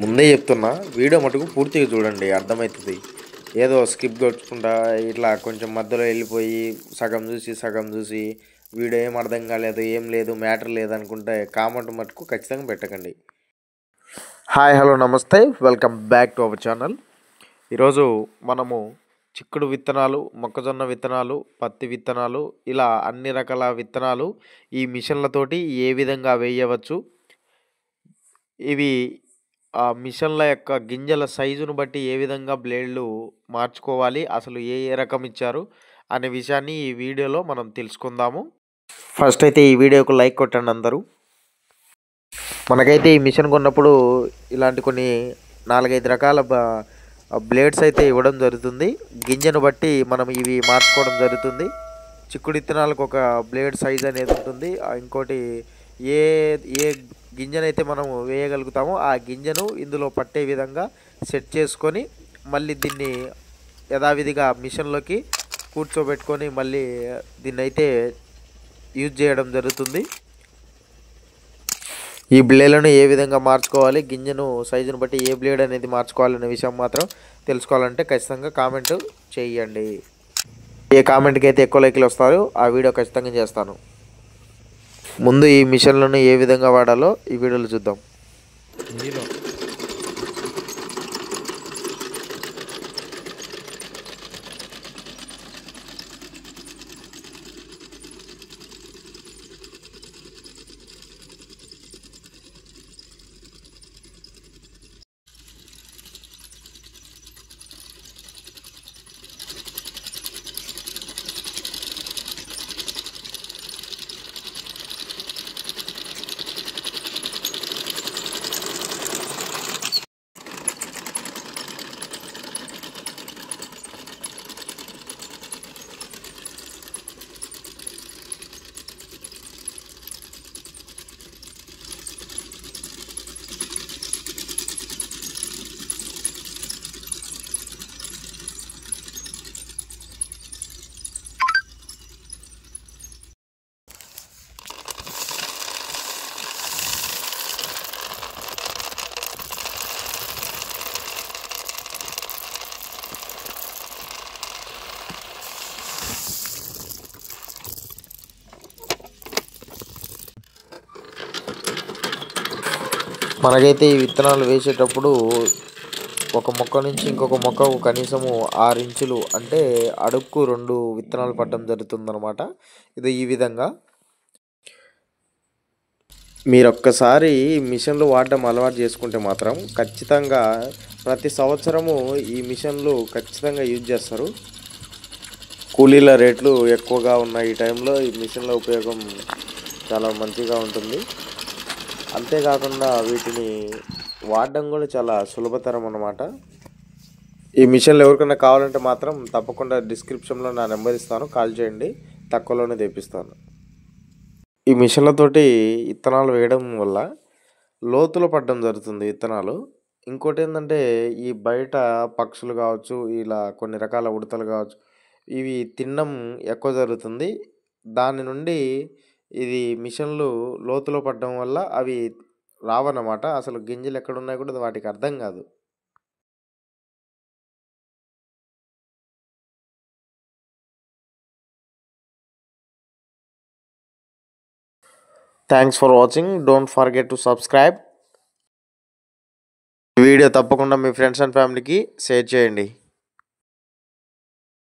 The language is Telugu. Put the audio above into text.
ముందే చెప్తున్నా, వీడియో మటుకు పూర్తిగా చూడండి, అర్థమవుతుంది. ఏదో స్కిప్ కొట్టుకుంటా ఇట్లా కొంచెం మధ్యలో వెళ్ళిపోయి సగం చూసి వీడియో ఏం అర్థం కాలేదు, ఏం లేదు, మ్యాటర్ లేదనుకుంటే కామెంట్ మటుకు ఖచ్చితంగా పెట్టకండి. హాయ్, హలో, నమస్తే, welcome back to our channel. ఈరోజు మనము చిక్కుడు విత్తనాలు, మొక్కజొన్న విత్తనాలు, పత్తి విత్తనాలు, ఇలా అన్ని రకాల విత్తనాలు ఈ మిషన్లతోటి ఏ విధంగా వేయవచ్చు, ఇవి ఆ మిషన్ల యొక్క గింజల సైజును బట్టి ఏ విధంగా బ్లేడ్లు మార్చుకోవాలి, అసలు ఏ ఏ రకం ఇచ్చారు అనే విషయాన్ని ఈ వీడియోలో మనం తెలుసుకుందాము. ఫస్ట్ అయితే ఈ వీడియోకు లైక్ కొట్టండి అందరూ. మనకైతే ఈ మిషన్ కొన్నప్పుడు ఇలాంటి కొన్ని 4-5 రకాల బ్లేడ్స్ అయితే ఇవ్వడం జరుగుతుంది. గింజను బట్టి మనం ఇవి మార్చుకోవడం జరుగుతుంది. చిక్కుడు విత్తనాలకు ఒక బ్లేడ్ సైజ్ అనేది ఉంటుంది. ఇంకోటి ఏ ఏ గింజనైతే మనం వేయగలుగుతామో ఆ గింజను ఇందులో పట్టే విధంగా సెట్ చేసుకొని మళ్ళీ దీన్ని యథావిధిగా మిషన్లోకి కూర్చోబెట్టుకొని మళ్ళీ దీన్ని అయితే యూజ్ చేయడం జరుగుతుంది. ఈ బ్లేడ్లను ఏ విధంగా మార్చుకోవాలి, గింజను సైజును బట్టి ఏ బ్లేడ్ అనేది మార్చుకోవాలనే విషయం మాత్రం తెలుసుకోవాలంటే ఖచ్చితంగా కామెంట్ చేయండి. ఏ కామెంట్కి అయితే ఎక్కువ లైక్లు వస్తాయో ఆ వీడియో ఖచ్చితంగా చేస్తాను. ముందు ఈ మిషన్లను ఏ విధంగా వాడాలో ఈ వీడియోలో చూద్దాం. మనకైతే ఈ విత్తనాలు వేసేటప్పుడు ఒక మొక్క నుంచి ఇంకొక మొక్కకు కనీసము 6 ఇంచులు అంటే అడుగుకు 2 విత్తనాలు పడడం జరుగుతుందన్నమాట. ఇది ఈ విధంగా మీరు ఒక్కసారి మిషన్లు వాడడం అలవాటు చేసుకుంటే మాత్రం ఖచ్చితంగా ప్రతి సంవత్సరము ఈ మిషన్లు ఖచ్చితంగా యూజ్ చేస్తారు. కూలీల రేట్లు ఎక్కువగా ఉన్న ఈ టైంలో ఈ మిషన్ల ఉపయోగం చాలా మంచిగా ఉంటుంది. అంతేకాకుండా వీటిని వాడడం కూడా చాలా సులభతరం అన్నమాట. ఈ మిషన్లు ఎవరికైనా కావాలంటే మాత్రం తప్పకుండా డిస్క్రిప్షన్లో నా నెంబర్ ఇస్తాను, కాల్ చేయండి, తక్కువలోనే తెప్పిస్తాను. ఈ మిషన్లతోటి విత్తనాలు వేయడం వల్ల లోతులో పడడం జరుగుతుంది విత్తనాలు. ఇంకోటి ఏంటంటే ఈ బయట పక్షులు కావచ్చు, ఇలా కొన్ని రకాల ఉడతలు కావచ్చు, ఇవి తినడం ఎక్కువ జరుగుతుంది. దాని నుండి ఇది మిషన్లు లోతులో పడడం వల్ల అవి రావన్నమాట. అసలు గింజలు ఎక్కడున్నాయో కూడా వాటికి అర్థం కాదు. Thanks for watching. Don't forget to subscribe. ఈ వీడియో తప్పకుండా మీ ఫ్రెండ్స్ అండ్ ఫ్యామిలీకి షేర్ చేయండి.